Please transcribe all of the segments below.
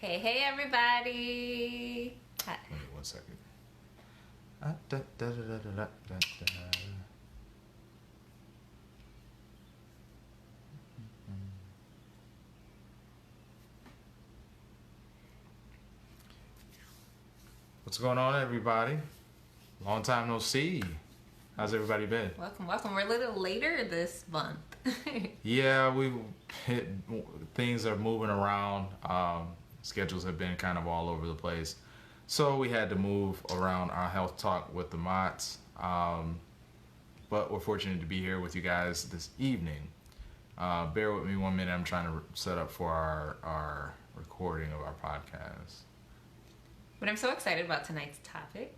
Hey, hey, everybody. Hi. Wait 1 second. Da, da, da, da, da, da, da. What's going on, everybody? Long time no see. How's everybody been? Welcome, welcome. We're a little later this month. Yeah, things are moving around. Schedules have been kind of all over the place. So we had to move around our health talk with the Motts. But we're fortunate to be here with you guys this evening. Bear with me 1 minute. I'm trying to set up for our recording of our podcast. But I'm so excited about tonight's topic.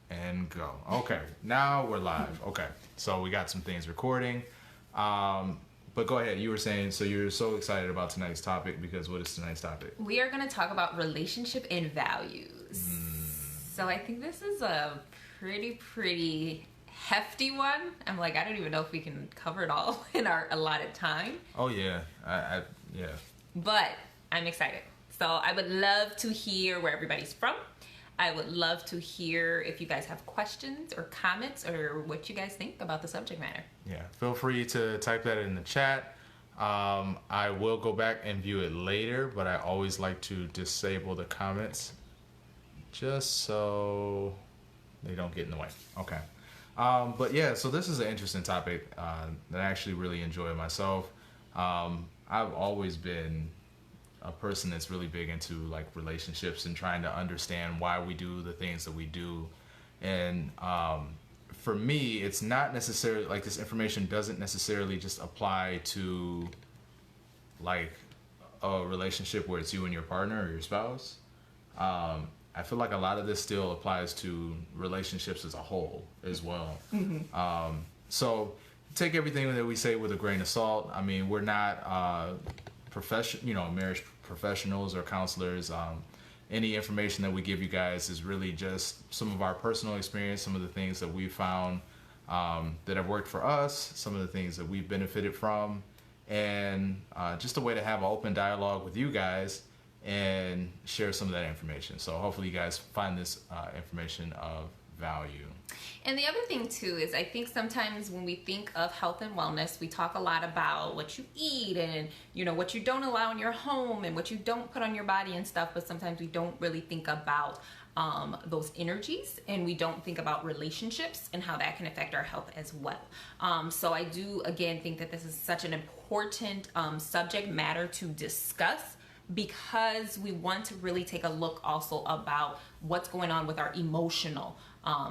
And go. Okay, now we're live. Okay, so we got some things recording. But go ahead. You were saying, so you're so excited about tonight's topic because what is tonight's topic? We are going to talk about relationship and values. So I think this is a pretty hefty one. I'm like, I don't even know if we can cover it all in our allotted time. Oh, yeah. Yeah. But I'm excited. So I would love to hear where everybody's from. I would love to hear if you guys have questions or comments or what you guys think about the subject matter. Yeah, feel free to type that in the chat. I will go back and view it later, but I always like to disable the comments just so they don't get in the way. Okay. But yeah, so this is an interesting topic that I actually really enjoy myself. I've always been a person that's really big into like relationships and trying to understand why we do the things that we do. And for me, it's not necessarily like this information doesn't necessarily just apply to like a relationship where it's you and your partner or your spouse. I feel like a lot of this still applies to relationships as a whole as well. Mm-hmm. So take everything that we say with a grain of salt. I mean, we're not marriage professionals or counselors. Any information that we give you guys is really just some of our personal experience, some of the things that we found that have worked for us, some of the things that we've benefited from, and just a way to have an open dialogue with you guys and share some of that information. So hopefully you guys find this information of value. And the other thing too is I think sometimes when we think of health and wellness, we talk a lot about what you eat and what you don't allow in your home and what you don't put on your body and stuff, but sometimes we don't really think about those energies, and we don't think about relationships and how that can affect our health as well. So I do again think that this is such an important subject matter to discuss, because we want to really take a look also about what's going on with our emotional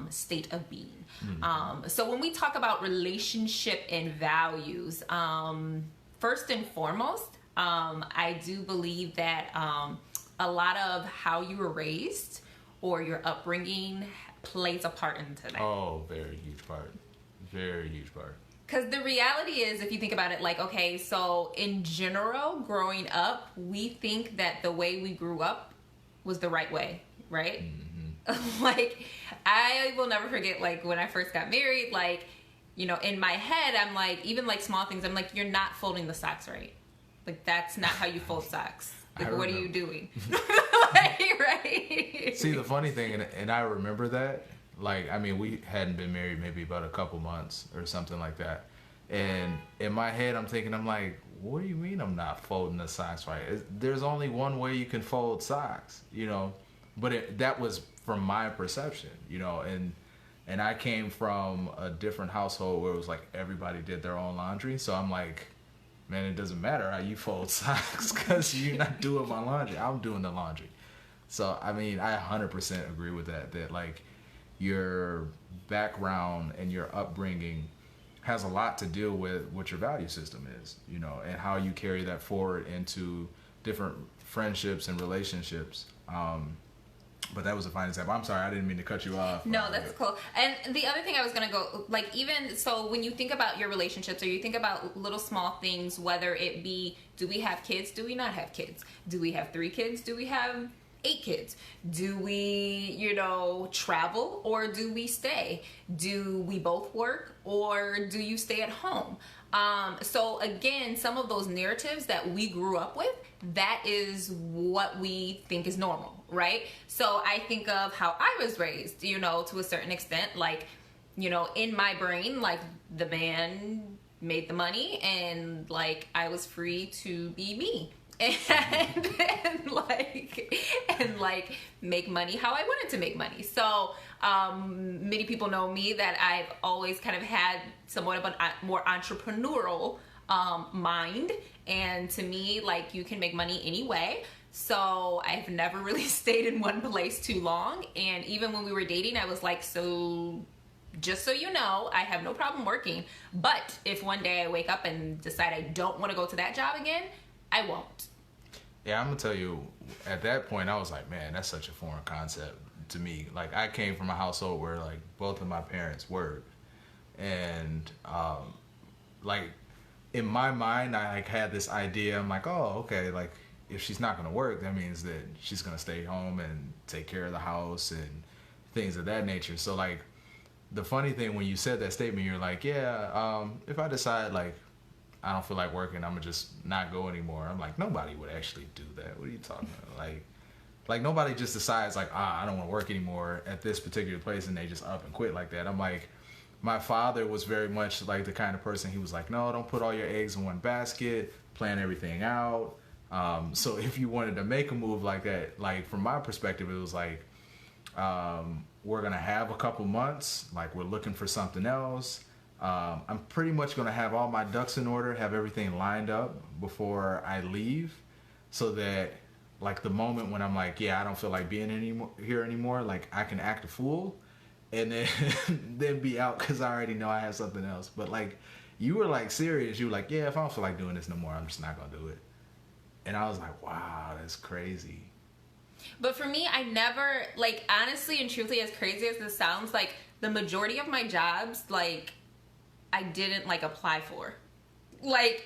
state of being. Mm-hmm. So when we talk about relationship and values, first and foremost, I do believe that a lot of how you were raised or your upbringing plays a part into that. Oh, very huge part. Very huge part. Because the reality is, if you think about it, like, okay, so in general, growing up, we think that the way we grew up was the right way, right? Mm-hmm. Like, I will never forget, like, when I first got married, like, in my head, I'm like, even like small things, I'm like, you're not folding the socks right. Like, that's not how you fold socks. Like, what are you doing? Right? See, the funny thing, and I remember that, like, I mean, we hadn't been married maybe about a couple months or something like that. And in my head, I'm like, what do you mean I'm not folding the socks right? There's only one way you can fold socks, But that was from my perception, and I came from a different household where it was like everybody did their own laundry. So I'm like, man, it doesn't matter how you fold socks because you're not doing my laundry. I'm doing the laundry. So, I mean, I 100% agree with that like your background and your upbringing has a lot to do with what your value system is, and how you carry that forward into different friendships and relationships. But that was a fine example. I'm sorry, I didn't mean to cut you off. No, that's cool. And the other thing I was going to go, like, even so when you think about your relationships or you think about little small things, whether it be, do we have kids? Do we not have kids? Do we have 3 kids? Do we have 8 kids? Do we, travel or do we stay? Do we both work or do you stay at home? So again, some of those narratives that we grew up with, that is what we think is normal, right? So I think of how I was raised, you know, to a certain extent, like, you know, in my brain, like the man made the money and like I was free to be me. And like make money how I wanted to make money. So many people know me that I've always kind of had somewhat of a more entrepreneurial mind, and to me, like, you can make money anyway. So I've never really stayed in one place too long. And even when we were dating, I was like, so just so you know, I have no problem working, but if one day I wake up and decide I don't want to go to that job again, I won't. Yeah, I'm gonna tell you, at that point, I was like, man, that's such a foreign concept to me. Like, I came from a household where, like, both of my parents worked. And, like, in my mind, I, like, had this idea. I'm like, oh, okay, like, if she's not gonna work, that means that she's gonna stay home and take care of the house and things of that nature. So, like, the funny thing, when you said that statement, you're like, yeah, if I decide, like, I don't feel like working, I'm gonna just not go anymore. I'm like, nobody would actually do that. What are you talking about? Like nobody just decides like, I don't want to work anymore at this particular place and they just up and quit like that. I'm like, my father was very much like the kind of person, he was like, no, don't put all your eggs in one basket, plan everything out. So if you wanted to make a move like that, like from my perspective, it was like, we're gonna have a couple months, like we're looking for something else. I'm pretty much going to have all my ducks in order, have everything lined up before I leave, so that, like, the moment when I'm like, yeah, I don't feel like being here anymore, like, I can act a fool and then then be out because I already know I have something else. But, like, you were, like, serious. You were like, yeah, if I don't feel like doing this no more, I'm just not going to do it. And I was like, wow, that's crazy. But for me, I never, like, honestly and truthfully, as crazy as this sounds, like, the majority of my jobs, like, I didn't, like, apply for. Like,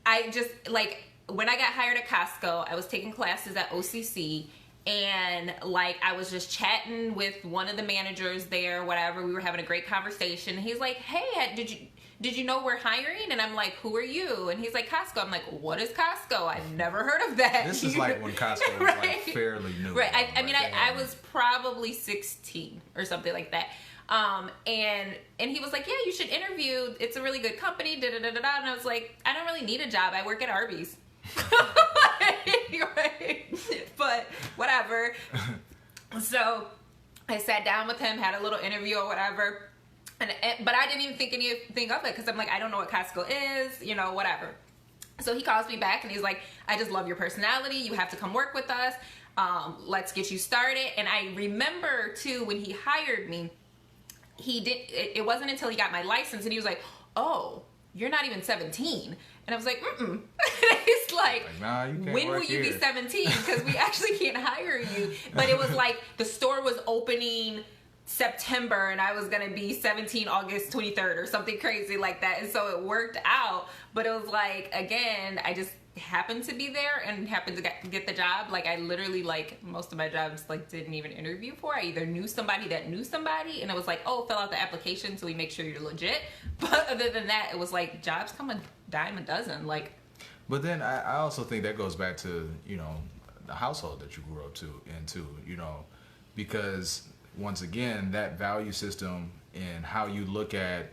I just, like, when I got hired at Costco, I was taking classes at OCC, and, like, I was just chatting with one of the managers there, whatever. We were having a great conversation. He's like, hey, did you know we're hiring? And I'm like, who are you? And he's like, Costco. I'm like, what is Costco? I've never heard of that. This is like when Costco was, right? Like, fairly new. Right. I mean, I was probably 16 or something like that. And he was like, yeah, you should interview. It's a really good company, da da da da da. And I was like, I don't really need a job. I work at Arby's. But whatever. So I sat down with him, had a little interview or whatever. But I didn't even think anything of it because I'm like, I don't know what Costco is, you know, whatever. So he calls me back and he's like, I just love your personality. You have to come work with us. Let's get you started. And I remember too, when he hired me, it wasn't until he got my license and he was like, oh, you're not even 17. And I was like, mm-mm. He's like, nah, you can't when will you be 17? Because we actually can't hire you. But it was like the store was opening September and I was going to be 17 August 23rd or something crazy like that. And so it worked out. But it was like, again, I just happened to be there and happened to get the job. Like, I literally, like, most of my jobs, like, didn't even interview for. I either knew somebody that knew somebody and it was like, oh, fill out the application so we make sure you're legit. But other than that, it was like, jobs come a dime a dozen. Like, but then I also think that goes back to, you know, the household that you grew up into, you know, because once again, that value system and how you look at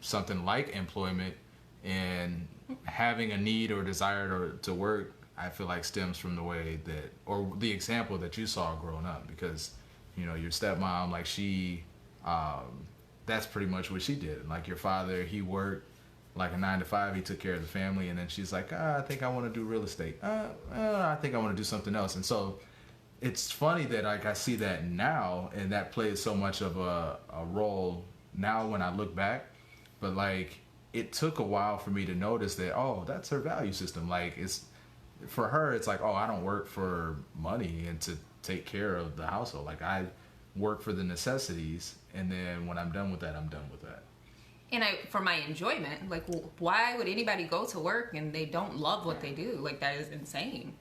something like employment and having a need or desire to work, I feel like stems from the way that, or the example that you saw growing up, because, you know, your stepmom, like, she, that's pretty much what she did. Like, your father, he worked like a 9 to 5, he took care of the family, and then she's like, I think I want to do real estate. I think I want to do something else. And so it's funny that, like, I see that now, and that plays so much of a role now when I look back. But, like, it took a while for me to notice that, oh, that's her value system. Like, it's, for her, it's like, oh, I don't work for money and to take care of the household. Like, I work for the necessities, and then when I'm done with that, I'm done with that. And for my enjoyment, like, why would anybody go to work and they don't love what they do? Like, that is insane.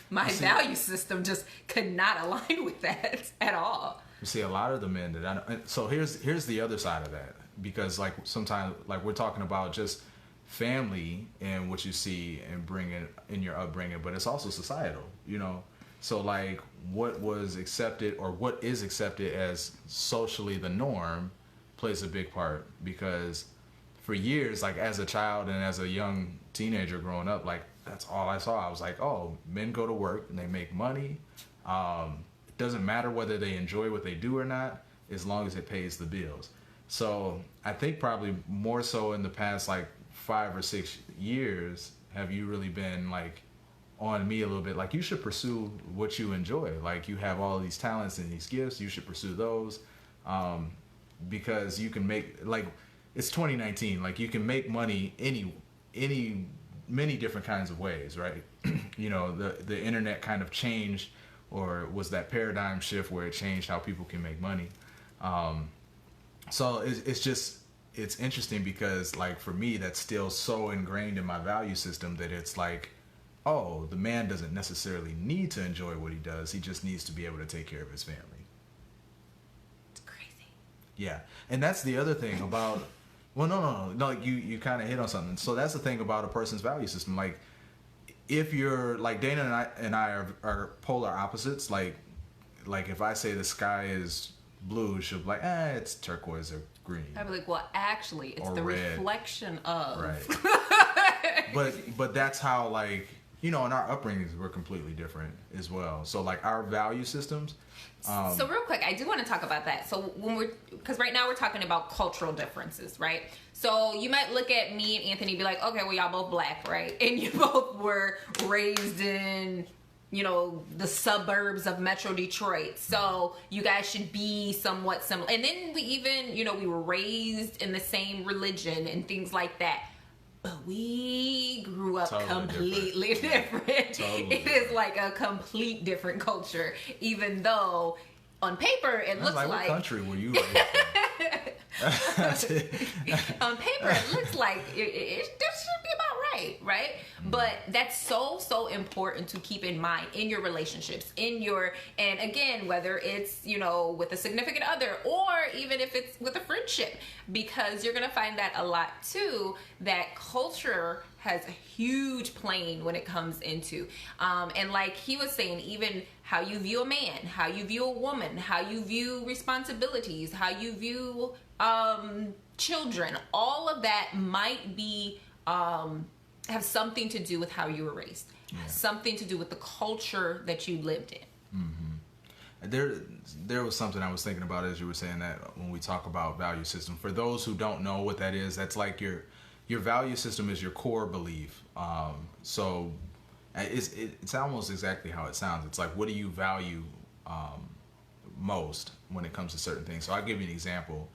My value system just could not align with that at all. You see, a lot of the men that I know, so here's the other side of that. because like sometimes like we're talking about just family and what you see and bring it in your upbringing, but it's also societal, you know. So like what was accepted or what is accepted as socially the norm plays a big part, because for years, like as a child and as a young teenager growing up, like that's all I saw. I was like, oh, men go to work and they make money. It doesn't matter whether they enjoy what they do or not, as long as it pays the bills. So I think probably more so in the past like 5 or 6 years have you really been like on me a little bit, like you should pursue what you enjoy. Like you have all these talents and these gifts, you should pursue those, because you can make, like, it's 2019, like you can make money any many different kinds of ways, right? You know, the internet kind of changed, or was that paradigm shift where it changed how people can make money. So it's interesting because like for me that's still so ingrained in my value system that it's like, oh, the man doesn't necessarily need to enjoy what he does, he just needs to be able to take care of his family. It's crazy. Yeah. And that's the other thing about, well, no, like you kind of hit on something. So that's the thing about a person's value system. Like if you're like Dana and I are polar opposites, like if I say the sky is blue, she'll be like, it's turquoise or green. I'd be like, well, actually, it's or the red. reflection of. Right. But that's how, like, you know, in our upbringings, we're completely different as well. So, like, our value systems. So real quick, I do want to talk about that. So because right now we're talking about cultural differences, right? So you might look at me and Anthony and be like, okay, well, y'all both black, right? And you both were raised in, you know, the suburbs of Metro Detroit. So you guys should be somewhat similar. And then we even, you know, we were raised in the same religion and things like that. But we grew up completely different. Totally It is like a complete different culture, even though on paper it looks like... What country were you raised in? On paper it looks like it should be about right? But that's so important to keep in mind in your relationships, and again, whether it's, you know, with a significant other or even if it's with a friendship, because you're gonna find that a lot too, that culture has a huge plane when it comes into and like he was saying, even how you view a man, how you view a woman, how you view responsibilities, how you view children, all of that might be have something to do with how you were raised, something to do with the culture that you lived in. There was something I was thinking about as you were saying that, when we talk about value system. For those who don't know what that is, that's like your value system is your core belief. So it's almost exactly how it sounds. It's like, what do you value most when it comes to certain things? So I'll give you an example.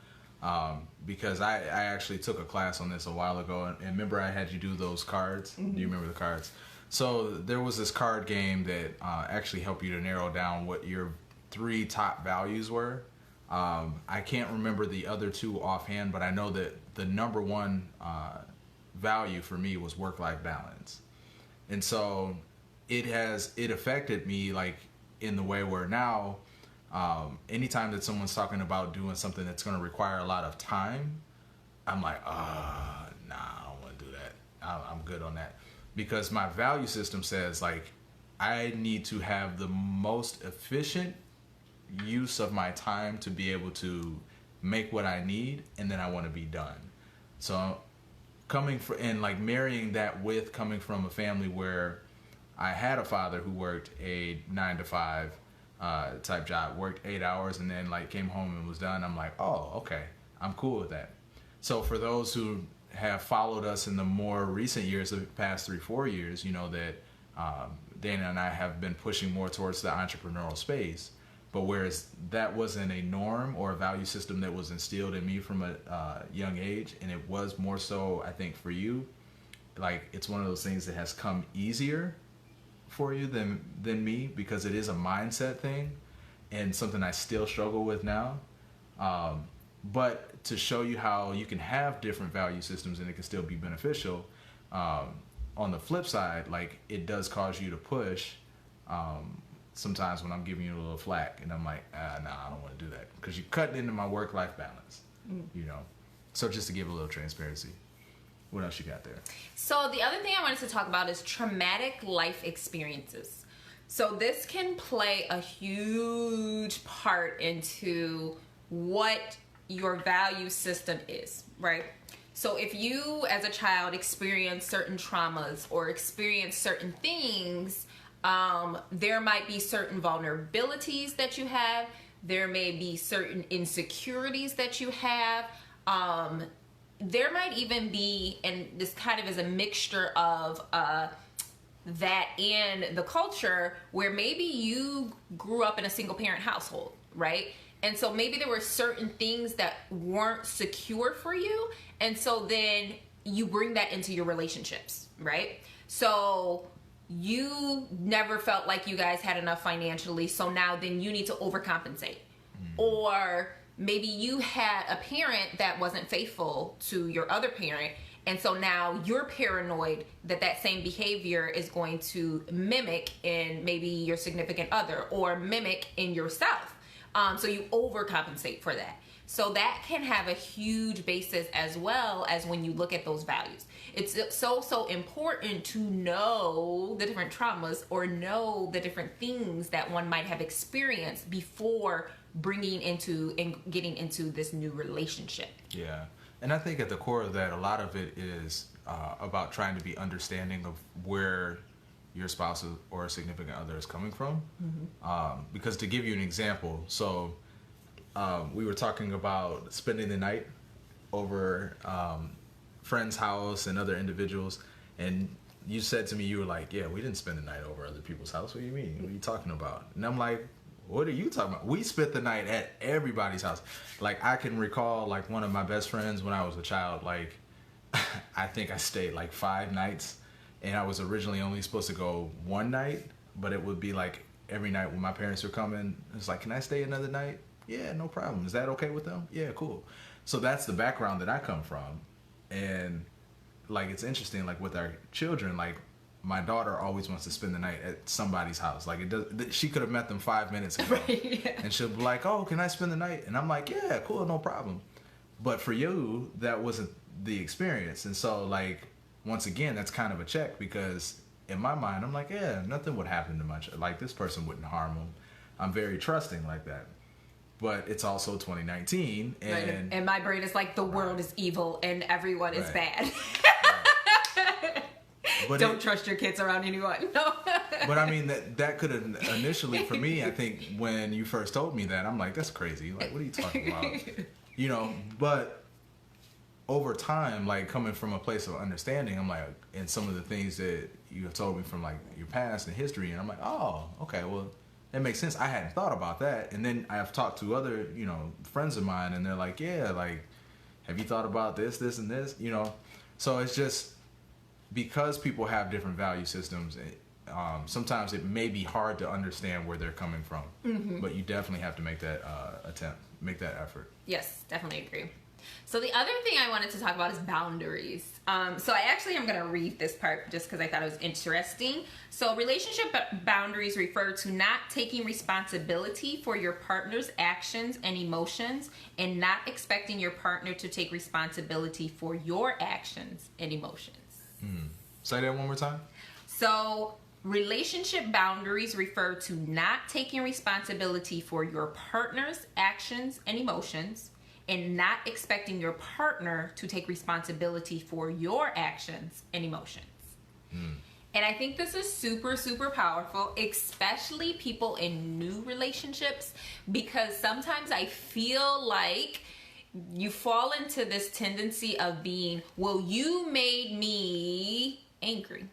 Because I actually took a class on this a while ago, and remember I had you do those cards? Mm-hmm. Do you remember the cards? So there was this card game that actually helped you to narrow down what your 3 top values were. I can't remember the other 2 offhand, but I know that the number 1 value for me was work-life balance. And so it affected me, like, in the way where now, anytime that someone's talking about doing something that's going to require a lot of time, I'm like, nah, I don't want to do that. I'm good on that. Because my value system says, like, I need to have the most efficient use of my time to be able to make what I need, and then I want to be done. So marrying that with coming from a family where I had a father who worked a 9 to 5 type job, worked 8 hours, and then like came home and was done. I'm like, oh, okay, I'm cool with that. So for those who have followed us in the more recent years, the past 3-4 years, you know that Dana and I have been pushing more towards the entrepreneurial space. But whereas that wasn't a norm or a value system that was instilled in me from a young age, and it was more so, I think, for you, like it's one of those things that has come easier for you than me, because it is a mindset thing and something I still struggle with now. But to show you how you can have different value systems and it can still be beneficial, on the flip side, like it does cause you to push sometimes when I'm giving you a little flack and I'm like, nah, I don't want to do that, because you cut into my work-life balance, you know. So just to give a little transparency, what else you got there? So the other thing I wanted to talk about is traumatic life experiences. So this can play a huge part into what your value system is, right? So if you as a child experience certain traumas or experience certain things, there might be certain vulnerabilities that you have. There may be certain insecurities that you have. There might even be, and this kind of is a mixture of that and the culture, where maybe you grew up in a single parent household, right? And so maybe there were certain things that weren't secure for you. And so then you bring that into your relationships, right? So you never felt like you guys had enough financially. So now then you need to overcompensate. Or maybe you had a parent that wasn't faithful to your other parent. And so now you're paranoid that that same behavior is going to mimic in maybe your significant other or mimic in yourself. So you overcompensate for that. So that can have a huge basis as well as when you look at those values. It's so important to know the different traumas or know the different things that one might have experienced before bringing into and getting into this new relationship. Yeah. And I think at the core of that, a lot of it is about trying to be understanding of where your spouse or a significant other is coming from. Because to give you an example, so we were talking about spending the night over friend's house and other individuals, and you said to me, you were like, yeah, we didn't spend the night over other people's house. What do you mean? What are you talking about? And I'm like, what are you talking about? We spent the night at everybody's house. Like, I can recall, like, one of my best friends when I was a child, like, I think I stayed like 5 nights, and I was originally only supposed to go one night, but it would be like every night when my parents were coming, it's like, can I stay another night? Yeah, no problem. Is that okay with them? Yeah, cool. So that's the background that I come from. And like, it's interesting, like with our children, like my daughter always wants to spend the night at somebody's house. Like, she could have met them 5 minutes ago. Right, yeah. And she'll be like, oh, can I spend the night? And I'm like, yeah, cool, no problem. But for you, that wasn't the experience. And so, like, once again, that's kind of a check, because in my mind, I'm like, yeah, nothing would happen to much. Like, this person wouldn't harm them. I'm very trusting like that. But it's also 2019, and and my brain is like, the world is evil and everyone is bad. But don't trust your kids around anyone. No. But I mean, that could have initially, for me, I think when you first told me that, I'm like, that's crazy. Like, what are you talking about? You know, but over time, like, coming from a place of understanding, I'm like, and some of the things that you have told me from like your past and history, and I'm like, oh, okay, well, that makes sense. I hadn't thought about that. And then I've talked to other, you know, friends of mine, and they're like, yeah, like, have you thought about this, and this, you know? So it's just, because people have different value systems, sometimes it may be hard to understand where they're coming from. But you definitely have to make that make that effort. Yes, definitely agree. So the other thing I wanted to talk about is boundaries. So I actually am going to read this part just because I thought it was interesting. So relationship boundaries refer to not taking responsibility for your partner's actions and emotions, and not expecting your partner to take responsibility for your actions and emotions. Say that one more time. So relationship boundaries refer to not taking responsibility for your partner's actions and emotions, and not expecting your partner to take responsibility for your actions and emotions. And I think this is super, super powerful, especially people in new relationships, because sometimes I feel like you fall into this tendency of being, well, you made me angry.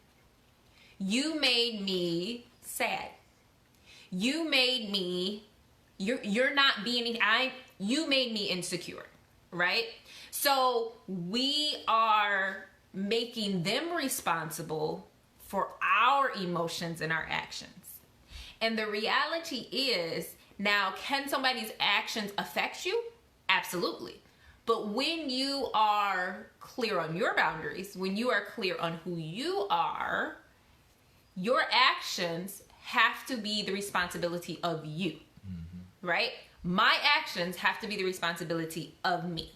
You made me sad. You made me, you're not being, you made me insecure, right? So we are making them responsible for our emotions and our actions. And the reality is, now, can somebody's actions affect you? Absolutely. But when you are clear on your boundaries, when you are clear on who you are, your actions have to be the responsibility of you, right? My actions have to be the responsibility of me.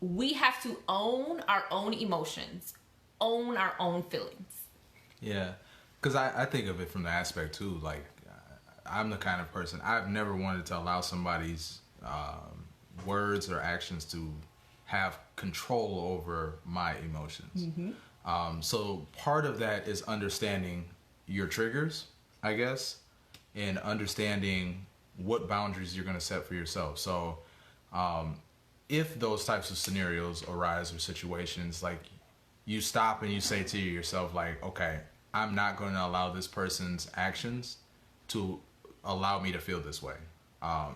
we have to own our own emotions, own our own feelings. Yeah, because I think of it from the aspect too, like I'm the kind of person, I've never wanted to allow somebody's words or actions to have control over my emotions. So part of that is understanding your triggers, I guess, and understanding what boundaries you're going to set for yourself. So if those types of scenarios arise or situations, like you stop and you say to yourself, like, okay, I'm not going to allow this person's actions to allow me to feel this way.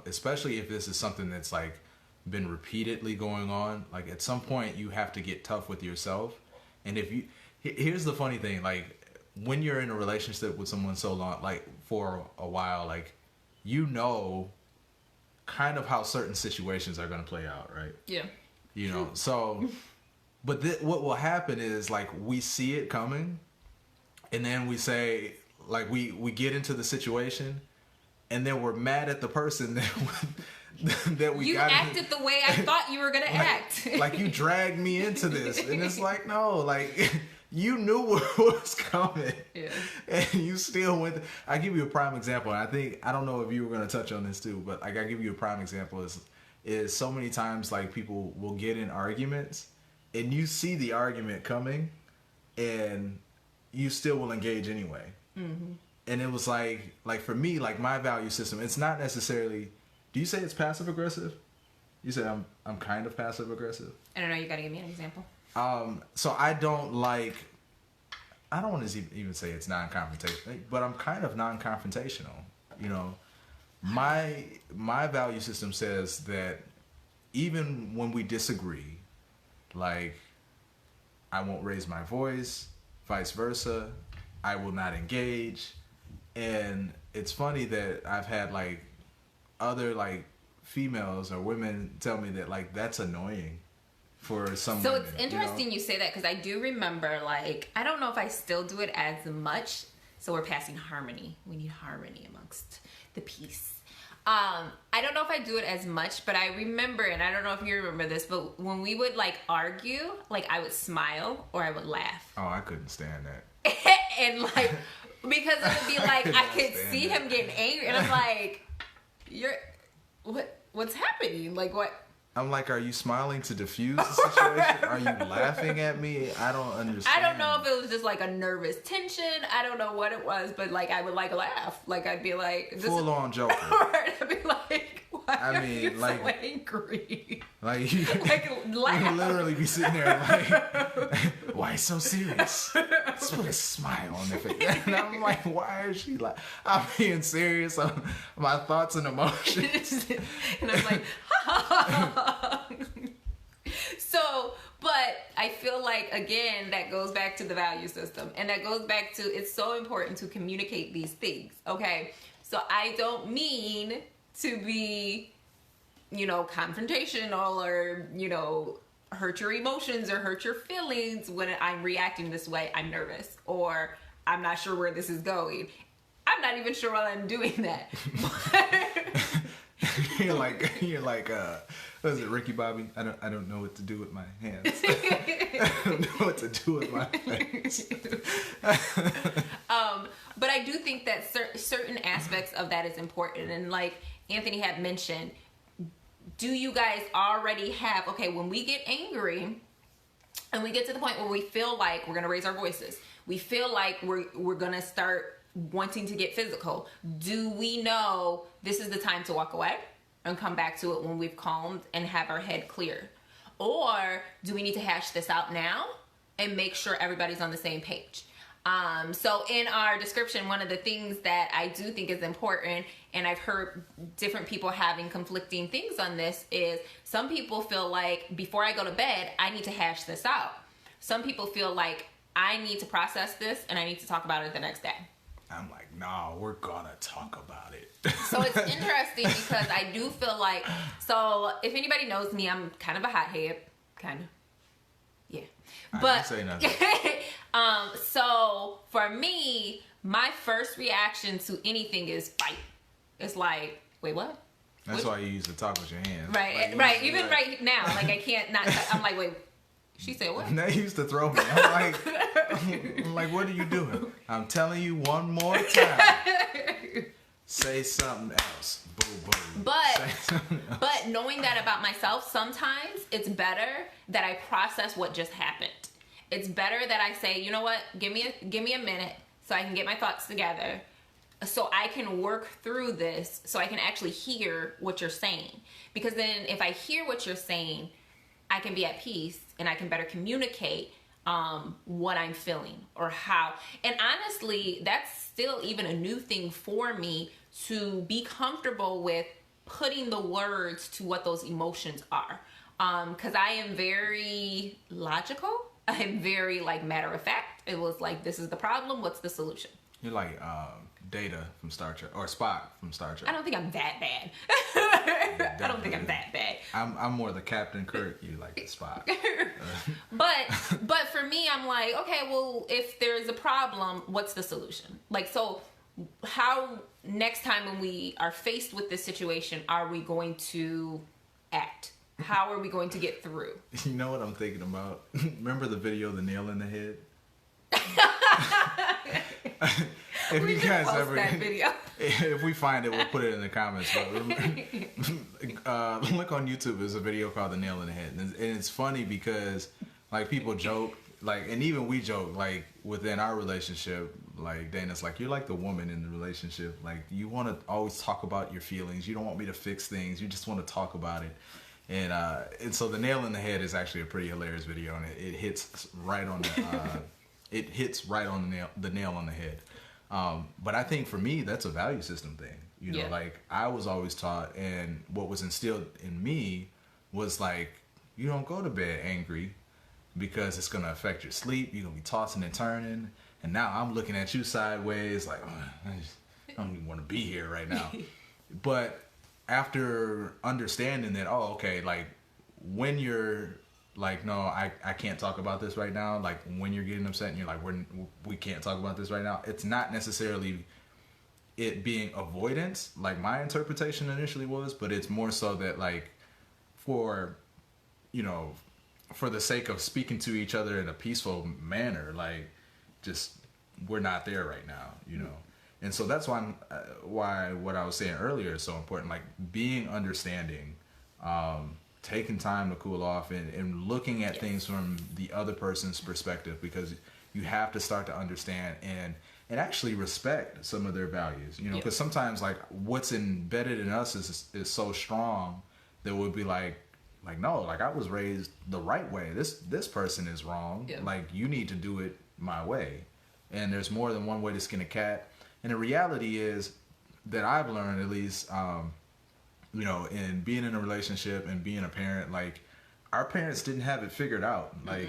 Especially if this is something that's like been repeatedly going on. Like at some point you have to get tough with yourself. And if you, here's the funny thing, like when you're in a relationship with someone so long, like for a while, like you know kind of how certain situations are going to play out, right? Yeah. You know, so, but what will happen is like we see it coming, and then we say, like we get into the situation, and then we're mad at the person that we you got acted the way I thought you were going to act. Like you dragged me into this, and it's like, no, like you knew what was coming, yeah. and you still went. I give you a prime example. And I don't know if you were going to touch on this too, but like I give you a prime example is so many times like people will get in arguments, and you see the argument coming, and you still will engage anyway. Mm-hmm. And it was like for me, like my value system, it's not necessarily. Do you say it's passive aggressive? You said I'm kind of passive aggressive. I don't know. You got to give me an example. So I don't want to even say it's non-confrontational, but I'm kind of non-confrontational. You know, my value system says that even when we disagree, like I won't raise my voice, vice versa. I will not engage. And it's funny that I've had like other like females or women tell me that like that's annoying for some So women, it's interesting you say that, because I do remember, like, I don't know if I still do it as much. So we're passing harmony. We need harmony amongst the peace. I don't know if I do it as much, but I remember, and I don't know if you remember this, but when we would like argue, like I would smile or I would laugh. Oh, I couldn't stand that. And like, because it would be like, I could see him getting angry, and I'm like, what's happening? Like, what? I'm like, are you smiling to diffuse the situation? Are you laughing at me? I don't understand. I don't know if it was just like a nervous tension. I don't know what it was, but like I would like laugh. Like I'd be like, full on Joker. I'd be like, why are you like, so angry? Like you, laugh. You literally be sitting there like, why so serious? Let's put a smile on their face. And I'm like, why is she like? I'm being serious on my thoughts and emotions. And I'm like, So, but I feel like, again, that goes back to the value system. And that goes back to, it's so important to communicate these things, okay? So I don't mean to be, confrontational or, hurt your emotions or hurt your feelings when I'm reacting this way. I'm nervous or I'm not sure where this is going. I'm not even sure why I'm doing that. You're like, what is it, Ricky Bobby? I don't know what to do with my hands. I don't know what to do with my face. But I do think that certain aspects of that is important. And like Anthony had mentioned, do you guys already have, okay, when we get angry and we get to the point where we feel like we're going to raise our voices, we feel like we're going to start wanting to get physical, do we know this is the time to walk away and come back to it when we've calmed and have our head clear? Or do we need to hash this out now and make sure everybody's on the same page? So in our description, one of the things that I do think is important, and I've heard different people having conflicting things on this, is some people feel like before I go to bed, I need to hash this out. Some people feel like I need to process this and I need to talk about it the next day. I'm like, no, we're gonna talk about it. So it's interesting because I do feel like, so if anybody knows me, I'm kind of a hothead, kind of. Yeah. But say nothing. So for me, my first reaction to anything is fight. It's like, wait, what? That's why you used to talk with your hands. Right, like, right. Even right now, like I can't not. I'm like, wait. She said what? They used to throw me. I'm like, what are you doing? I'm telling you one more time. Say something else. Boo boo. But knowing that about myself, sometimes it's better that I process what just happened. It's better that I say, you know what? Give me a minute so I can get my thoughts together, so I can work through this, so I can actually hear what you're saying. Because then if I hear what you're saying, I can be at peace and I can better communicate what I'm feeling or how. And honestly, that's still even a new thing for me, to be comfortable with putting the words to what those emotions are. Because I am very logical. I'm very like matter of fact. It was like, this is the problem. What's the solution? You're like Data from Star Trek, or Spock from Star Trek. I don't think I'm that bad. I don't think I'm that bad. I'm more the Captain Kirk. You like the Spock. But for me, I'm like, okay, well, if there's a problem, what's the solution? Like, so how next time when we are faced with this situation, are we going to act? How are we going to get through? You know what I'm thinking about? Remember the video, The Nail in the Head? If we you guys post ever, that video. If we find it, we'll put it in the comments. But look on YouTube. There's a video called "The Nail in the Head," and it's funny because like people joke, like, and even we joke, like within our relationship, like Dana's like, you're like the woman in the relationship. Like you want to always talk about your feelings. You don't want me to fix things. You just want to talk about it. And so "The Nail in the Head" is actually a pretty hilarious video, and it hits right on the the nail on the head. But I think for me, that's a value system thing. You know, like I was always taught, and what was instilled in me was like, you don't go to bed angry because it's going to affect your sleep. You're going to be tossing and turning. And now I'm looking at you sideways like, oh, I don't even want to be here right now. But after understanding that, oh, okay, like when you're like, no, I can't talk about this right now. Like when you're getting upset and you're like, we can't talk about this right now. It's not necessarily it being avoidance, like my interpretation initially was, but it's more so that like for the sake of speaking to each other in a peaceful manner, like just we're not there right now, you know. And so that's why what I was saying earlier is so important, like being understanding, taking time to cool off and looking at things from the other person's perspective, because you have to start to understand and actually respect some of their values, you know, because sometimes like what's embedded in us is so strong that we'll be like no, like I was raised the right way. This person is wrong. Like you need to do it my way. And there's more than one way to skin a cat. And the reality is that I've learned, at least, you know, in being in a relationship and being a parent, like our parents didn't have it figured out. Like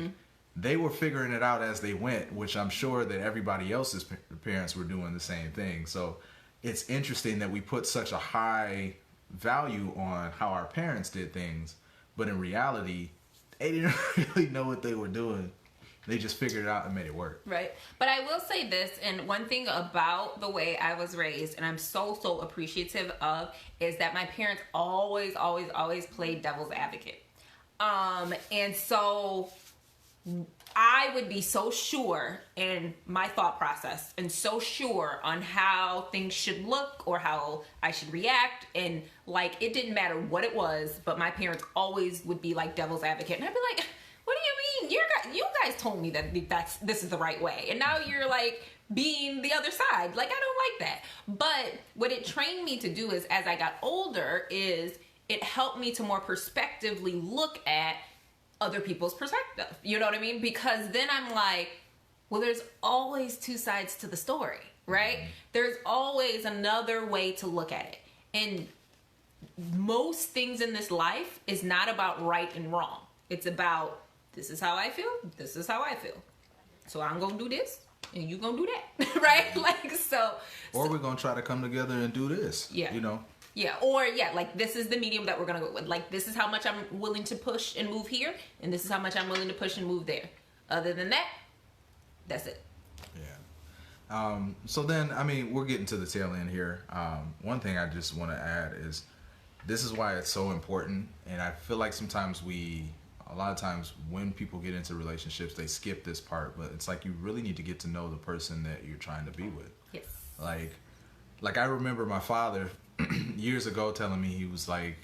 they were figuring it out as they went, which I'm sure that everybody else's parents were doing the same thing. So it's interesting that we put such a high value on how our parents did things, but in reality, they didn't really know what they were doing. They just figured it out and made it work. Right. But I will say this, and one thing about the way I was raised, and I'm so appreciative of, is that my parents always played devil's advocate. And so I would be so sure in my thought process and so sure on how things should look or how I should react. And like, it didn't matter what it was, but my parents always would be like devil's advocate. And I'd be like, what do you mean? You guys told me that this is the right way. And now you're like being the other side. Like, I don't like that. But what it trained me to do is, as I got older, is it helped me to more perspectively look at other people's perspective. You know what I mean? Because then I'm like, well, there's always two sides to the story, right? There's always another way to look at it. And most things in this life is not about right and wrong. It's about, this is how I feel, this is how I feel. So I'm going to do this, and you going to do that, right? Like, Or we're going to try to come together and do this, you know? Yeah, or like this is the medium that we're going to go with. Like, this is how much I'm willing to push and move here, and this is how much I'm willing to push and move there. Other than that, that's it. Yeah. So then, I mean, we're getting to the tail end here. One thing I just want to add is this is why it's so important. And I feel like sometimes a lot of times when people get into relationships, they skip this part. But it's like you really need to get to know the person that you're trying to be with. Yes. Like I remember my father years ago telling me, he was like,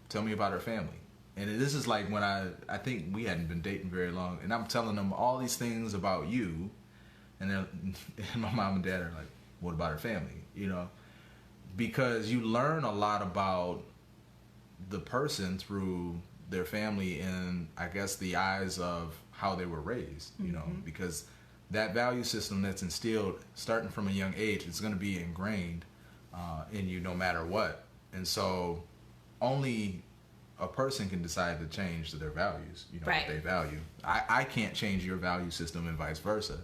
tell me about her family. And this is like when I think we hadn't been dating very long. And I'm telling them all these things about you. And then my mom and dad are like, what about her family? You know? Because you learn a lot about the person through their family and I guess the eyes of how they were raised, you know, because that value system that's instilled starting from a young age, it's going to be ingrained in you no matter what. And so only a person can decide to change their values, you know, right. what they value. I can't change your value system and vice versa.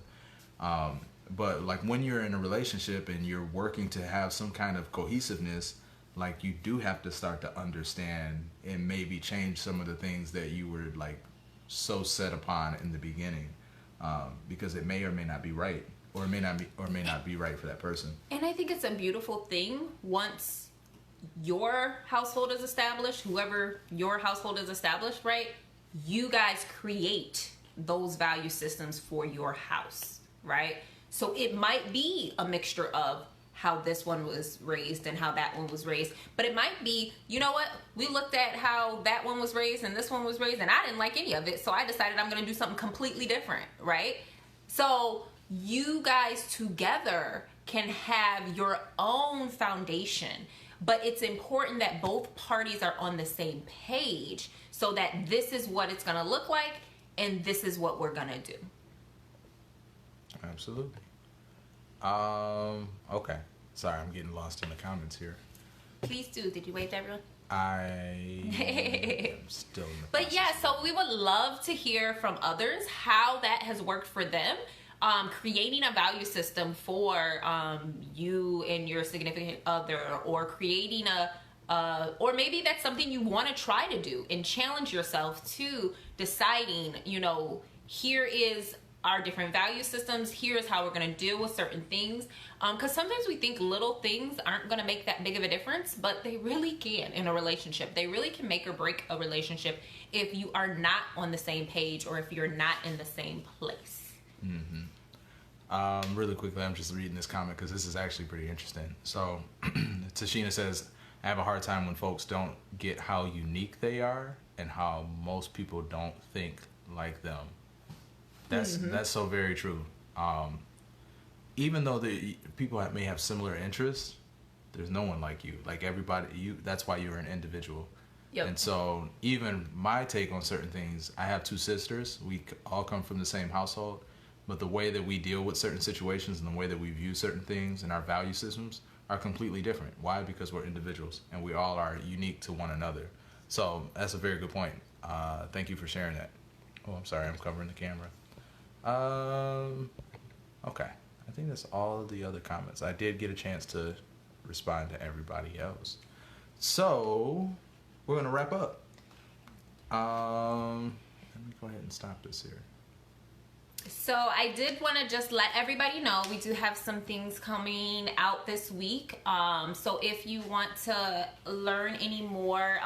But like when you're in a relationship and you're working to have some kind of cohesiveness, like you do have to start to understand and maybe change some of the things that you were like so set upon in the beginning, because it may or may not be right, or it may not be right for that person. And I think it's a beautiful thing once your household is established, whoever your household is established, right? You guys create those value systems for your house, right? So it might be a mixture of how this one was raised and how that one was raised. But it might be, you know what? We looked at how that one was raised and this one was raised and I didn't like any of it. So I decided I'm going to do something completely different, right? So you guys together can have your own foundation. But it's important that both parties are on the same page so that this is what it's going to look like and this is what we're going to do. Absolutely. Okay. Sorry, I'm getting lost in the comments here. Please do. Did you wave to everyone? I am still in the But yeah, so we would love to hear from others how that has worked for them. Creating a value system for you and your significant other, or creating or maybe that's something you want to try to do and challenge yourself to deciding, you know, here is our different value systems. Here's how we're going to deal with certain things. Because sometimes we think little things aren't going to make that big of a difference, but they really can in a relationship. They really can make or break a relationship if you are not on the same page or if you're not in the same place. Mm-hmm. Really quickly, I'm just reading this comment because this is actually pretty interesting. So Tashina says, I have a hard time when folks don't get how unique they are and how most people don't think like them. That's so very true. Even though the people may have similar interests, there's no one like you. Like everybody, that's why you're an individual. Yep. And so even my take on certain things, I have two sisters. We all come from the same household, but the way that we deal with certain situations and the way that we view certain things and our value systems are completely different. Why? Because we're individuals and we all are unique to one another. So that's a very good point. Thank you for sharing that. Oh, I'm sorry. I'm covering the camera. Okay. I think that's all of the other comments. I did get a chance to respond to everybody else. So we're going to wrap up. Let me go ahead and stop this here. So I did want to just let everybody know we do have some things coming out this week. So if you want to learn any more,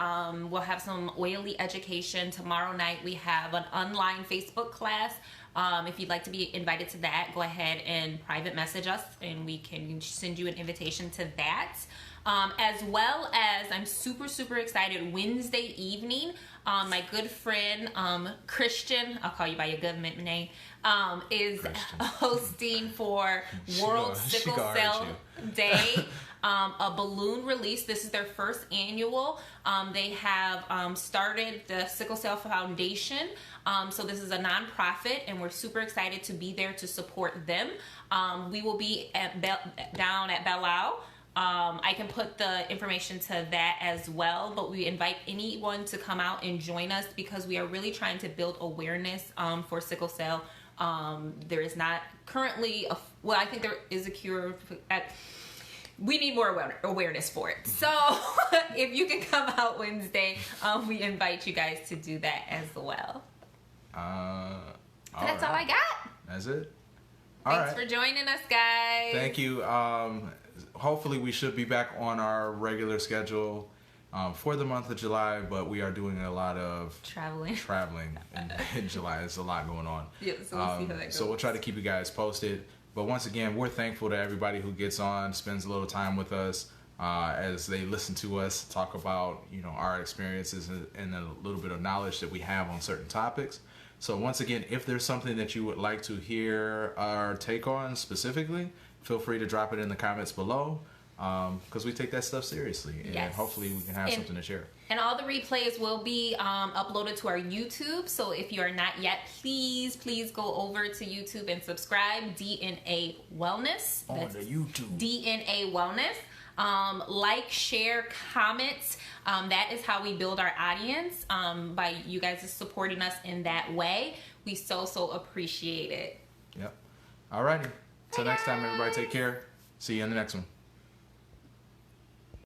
we'll have some oily education. Tomorrow night we have an online Facebook class. If you'd like to be invited to that, go ahead and private message us and we can send you an invitation to that. As well as, I'm super, super excited, Wednesday evening, my good friend, Christian, I'll call you by your government name, is Christian. Hosting for World Sickle Cell Day, a balloon release. This is their first annual. They have started the Sickle Cell Foundation. So this is a nonprofit and we're super excited to be there to support them. We will be down at Belle. I can put the information to that as well, but we invite anyone to come out and join us because we are really trying to build awareness for sickle cell. There is not currently I think there is a cure. We need more awareness for it. So if you can come out Wednesday, we invite you guys to do that as well. That's all I got. That's it. Thanks for joining us, guys. Thank you. hopefully we should be back on our regular schedule for the month of July, but we are doing a lot of traveling in July. There's a lot going on. Yeah, so we'll see how that goes. So we'll try to keep you guys posted. But once again, we're thankful to everybody who gets on, spends a little time with us as they listen to us talk about, you know, our experiences and a little bit of knowledge that we have on certain topics. So once again, if there's something that you would like to hear our take on specifically, feel free to drop it in the comments below. Because we take that stuff seriously, and hopefully we can have something to share. And all the replays will be uploaded to our YouTube. So if you are not yet, please go over to YouTube and subscribe. DNA Wellness. On the YouTube. DNA Wellness. Like, share, comments. That is how we build our audience. By you guys supporting us in that way. We so appreciate it. Yep. Alrighty. Till next time, everybody. Take care. See you in the next one.